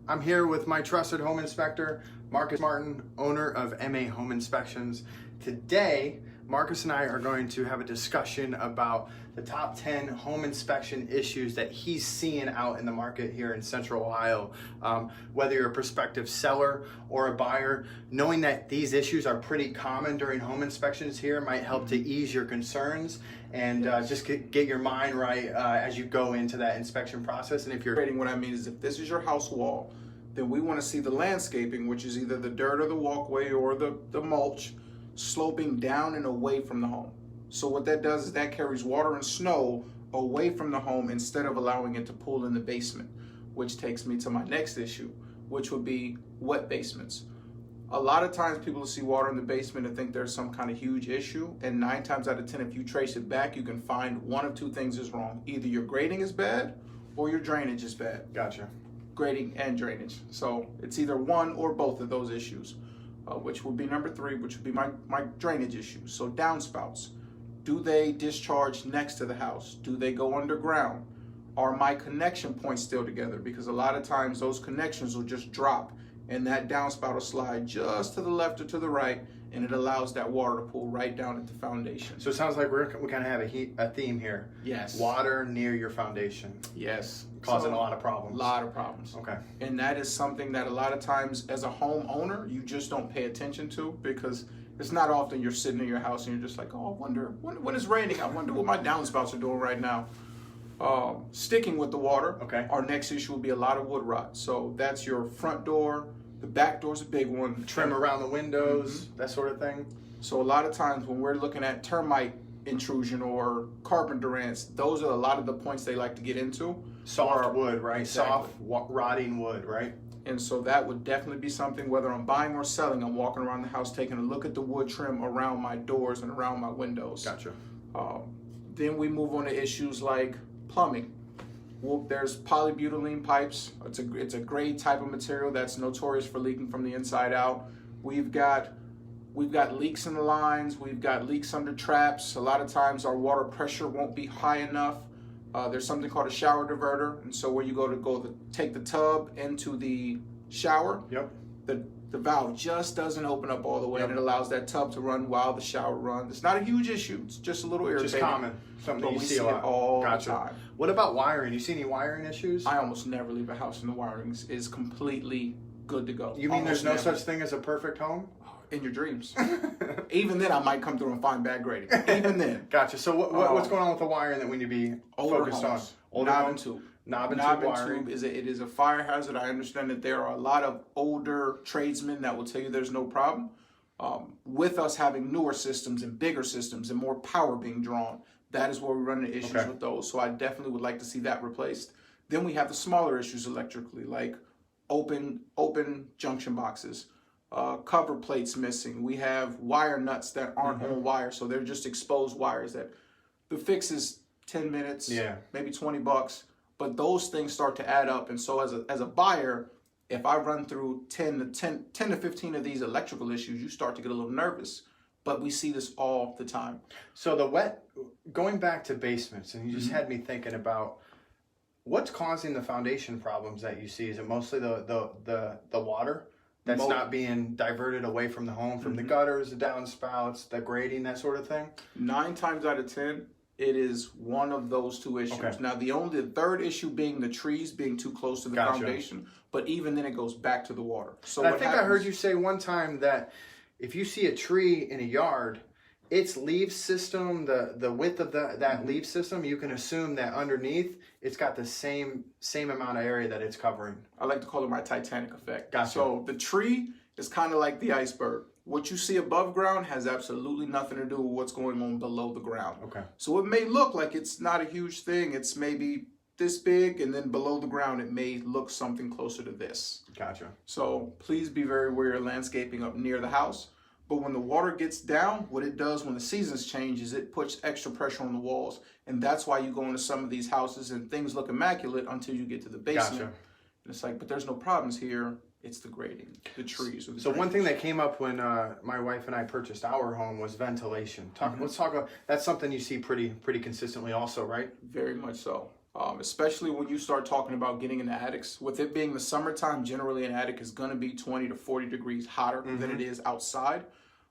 I'm here with my trusted home inspector, Marcus Martin, owner of MA Home Inspections. Today, Marcus and I are going to have a discussion about the top 10 home inspection issues that he's seeing out in the market here in Central Ohio. Whether you're a prospective seller or a buyer, knowing that these issues are pretty common during home inspections here might help to ease your concerns and just get your mind right as you go into that inspection process. And if you're What I mean is, if this is your house wall, then we want to see the landscaping, which is either the dirt or the walkway or the mulch, sloping down and away from the home. So what that does is that carries water and snow away from the home instead of allowing it to pool in the basement, which takes me to my next issue, which would be wet basements. A lot of times people see water in the basement and think there's some kind of huge issue, and 9 times out of 10, if you trace it back, you can find one of two things is wrong. Either your grading is bad or your drainage is bad. Gotcha. Grading and drainage. So it's either one or both of those issues, which would be number 3, which would be my drainage issues. So downspouts. Do they discharge next to the house? Do they go underground? Are my connection points still together? Because a lot of times those connections will just drop and that downspout will slide just to the left or to the right, and it allows that water to pool right down at the foundation. So it sounds like we kind of have a theme here. Yes. Water near your foundation. Yes. Causing a lot of problems. A lot of problems. Okay. And that is something that a lot of times as a homeowner, you just don't pay attention to, because it's not often you're sitting in your house and you're just like, oh, I wonder, when it's raining, I wonder what my downspouts are doing right now. Sticking with the water, okay. Our next issue will be a lot of wood rot. So that's your front door, the back door's a big one. Trim around the windows, that sort of thing. So a lot of times when we're looking at termite intrusion or carpenter ants, those are a lot of the points they like to get into. Soft wood, right? Exactly. Soft, rotting wood, right? And so that would definitely be something, whether I'm buying or selling, I'm walking around the house taking a look at the wood trim around my doors and around my windows. Gotcha. Then we move on to issues like plumbing. Well, there's polybutylene pipes. It's a great type of material that's notorious for leaking from the inside out. We've got leaks in the lines. We've got leaks under traps. A lot of times our water pressure won't be high enough. There's something called a shower diverter, and so where you go to take the tub into the shower, yep, the valve just doesn't open up all the way, yep, and it allows that tub to run while the shower runs. It's not a huge issue. It's just a little irritating. Just common. Something you see a lot. All gotcha. the time. What about wiring? You see any wiring issues? I almost never leave a house and the wiring is completely good to go. You mean there's no such thing as a perfect home? In your dreams. Even then, I might come through and find bad grading. Even then. Gotcha. So what's going on with the wiring that we need to be focused on? Older knob and tube. Knob and tube it is a fire hazard. I understand that there are a lot of older tradesmen that will tell you there's no problem. With us having newer systems and bigger systems and more power being drawn, that is where we run into issues with those. So I definitely would like to see that replaced. Then we have the smaller issues electrically, like open junction boxes. Cover plates missing. We have wire nuts that aren't on wire, so they're just exposed wires that the fix is 10 minutes, maybe $20, but those things start to add up. And so as a buyer, if I run through 10 to 15 of these electrical issues, you start to get a little nervous. But we see this all the time. So going back to basements, and you just had me thinking about what's causing the foundation problems that you see. Is it mostly the water that's not being diverted away from the home, from the gutters, the downspouts, the grading, that sort of thing? 9 times out of 10, it is one of those 2 issues. Okay. Now, the third issue being the trees being too close to the foundation, but even then it goes back to the water. So I think I heard you say one time that if you see a tree in a yard, its leaf system, the width of that leaf system, you can assume that underneath it's got the same amount of area that it's covering. I like to call it my Titanic effect. Gotcha. So the tree is kind of like the iceberg. What you see above ground has absolutely nothing to do with what's going on below the ground. Okay. So it may look like it's not a huge thing. It's maybe this big, and then below the ground it may look something closer to this. Gotcha. So please be very aware of landscaping up near the house. But when the water gets down, what it does when the seasons change is it puts extra pressure on the walls. And that's why you go into some of these houses and things look immaculate until you get to the basement. Gotcha. And it's like, but there's no problems here. It's the grading, the trees. Or the one thing that came up when my wife and I purchased our home was ventilation. Let's talk about, that's something you see pretty consistently also, right? Very much so. especially when you start talking about getting into attics. With it being the summertime, generally an attic is going to be 20 to 40 degrees hotter than it is outside.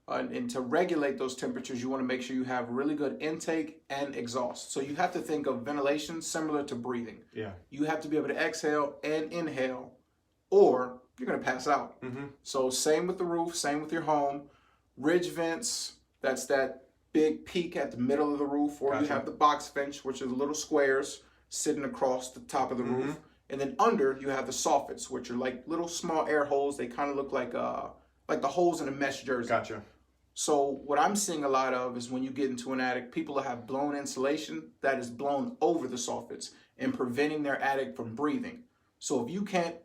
And to regulate those temperatures, you want to make sure you have really good intake and exhaust. So you have to think of ventilation similar to breathing. Yeah. You have to be able to exhale and inhale, or you're going to pass out. So same with the roof, same with your home. Ridge vents, that's that big peak at the middle of the roof, or you have the box vents, which are little squares sitting across the top of the roof. And then under, you have the soffits, which are like little small air holes. They kind of look like the holes in a mesh jersey. Gotcha. So what I'm seeing a lot of is when you get into an attic, people that have blown insulation that is blown over the soffits and preventing their attic from breathing. So if you can't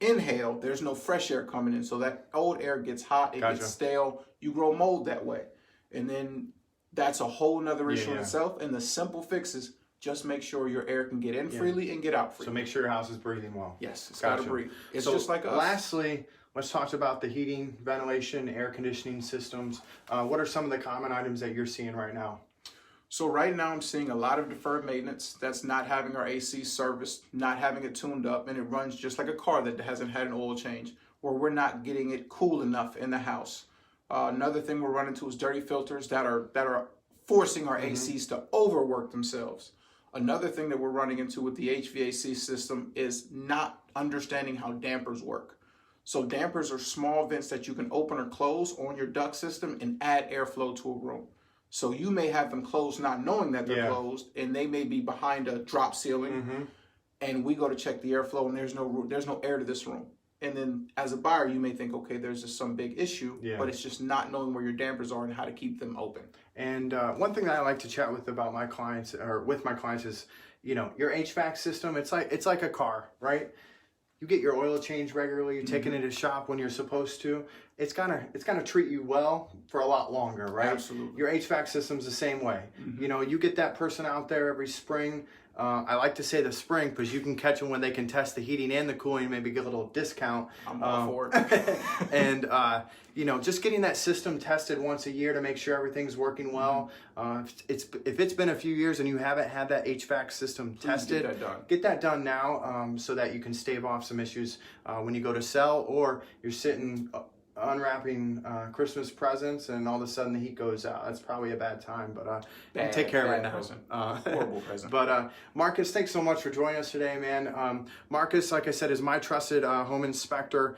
inhale, there's no fresh air coming in. So that old air gets hot, it gets stale, you grow mold that way. And then that's a whole nother issue in itself. And the simple fix is just make sure your air can get in freely and get out freely. So make sure your house is breathing well. Yes, it's got to breathe. It's just like us. Lastly, let's talk about the heating, ventilation, air conditioning systems. What are some of the common items that you're seeing right now? So right now I'm seeing a lot of deferred maintenance. That's not having our AC serviced, not having it tuned up, and it runs just like a car that hasn't had an oil change, or we're not getting it cool enough in the house. Another thing we're running into is dirty filters that are forcing our ACs to overwork themselves. Another thing that we're running into with the HVAC system is not understanding how dampers work. So dampers are small vents that you can open or close on your duct system and add airflow to a room. So you may have them closed not knowing that they're closed, and they may be behind a drop ceiling, and we go to check the airflow and there's no air to this room. And then as a buyer, you may think, okay, there's just some big issue, but it's just not knowing where your dampers are and how to keep them open. And one thing that I like to chat with my clients is, your HVAC system, it's like a car, right? You get your oil changed regularly, you're taking it to shop when you're supposed to. It's gonna treat you well for a lot longer, right? Absolutely. Your HVAC system's the same way. You get that person out there every spring. I like to say the spring because you can catch them when they can test the heating and the cooling, maybe get a little discount. I'm all for it. And just getting that system tested once a year to make sure everything's working well. If it's been a few years and you haven't had that HVAC system tested, get that done now, so that you can stave off some issues when you go to sell, or you're sitting unwrapping Christmas presents and all of a sudden the heat goes out. That's probably a bad time, but take care of it now. Present. Horrible present. But Marcus, thanks so much for joining us today, man. Marcus, like I said, is my trusted home inspector.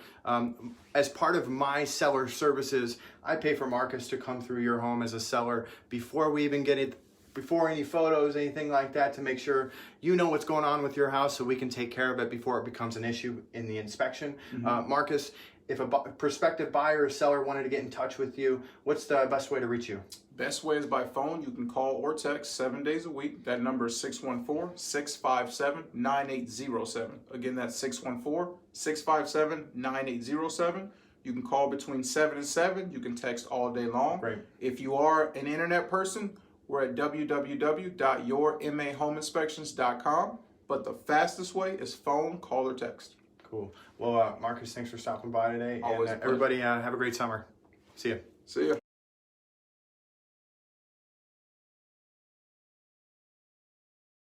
As part of my seller services, I pay for Marcus to come through your home as a seller before we even get it, before any photos, anything like that, to make sure you know what's going on with your house so we can take care of it before it becomes an issue in the inspection. Marcus, if a prospective buyer or seller wanted to get in touch with you, what's the best way to reach you? Best way is by phone. You can call or text 7 days a week. That number is 614-657-9807. Again, that's 614-657-9807. You can call between 7 and 7. You can text all day long. Great. If you are an internet person, we're at www.yourmahomeinspections.com. But the fastest way is phone, call, or text. Cool. Well, Marcus, thanks for stopping by today. Always and everybody, have a great summer. See ya. See ya.